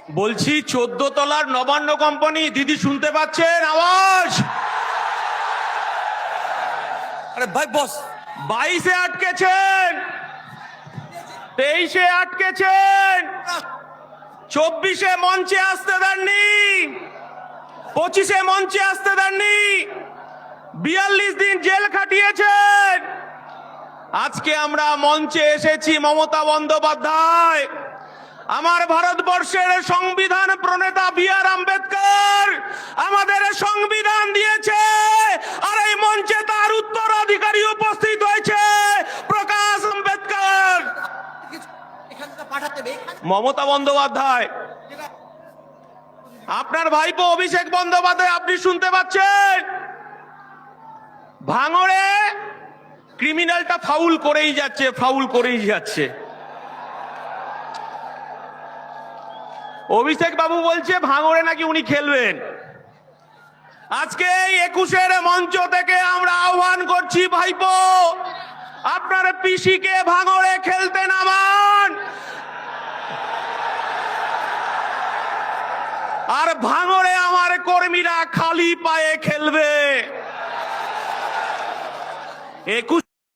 বলছি 14 তলার নবান্ন কোম্পানি, দিদি শুনতে পাচ্ছেন আওয়াজ? আরে ভাই বস, 22-এ আটকেছেন, 23-এ আটকেছেন, 24-এ মঞ্চে আসতে দেননি, 25-এ মঞ্চে আসতে দেননি, 42 দিন জেল খাটিয়েছেন। আজকে আমরা মঞ্চে এসেছি মমতা বন্দ্যোপাধ্যায়, আমার ভারতবর্ষের সংবিধান প্রণেতা বি.আর. আম্বেদকর আমাদের সংবিধান দিয়েছে, আর এই মঞ্চে তার উত্তরাধিকারী উপস্থিত হয়েছে প্রকাশ আম্বেদকর। মমতা বন্দ্যোপাধ্যায়, আপনার ভাইপো অভিষেক বন্দ্যোপাধ্যায়, আপনি শুনতে পাচ্ছেন? ভাঙড়ে ক্রিমিনালটা ফাউল করেই যাচ্ছে, ফাউল করেই যাচ্ছে। অভিষেক বাবু বলছে ভাঙড়ে নাকি উনি খেলবেন। আজকে 21-এর মঞ্চ থেকে আমরা আহ্বান করছি, ভাইপো আপনার পিসিকে ভাঙড়ে খেলতে নামান, আর ভাঙড়ে আমার কর্মীরা খালি পায়ে খেলবে। 21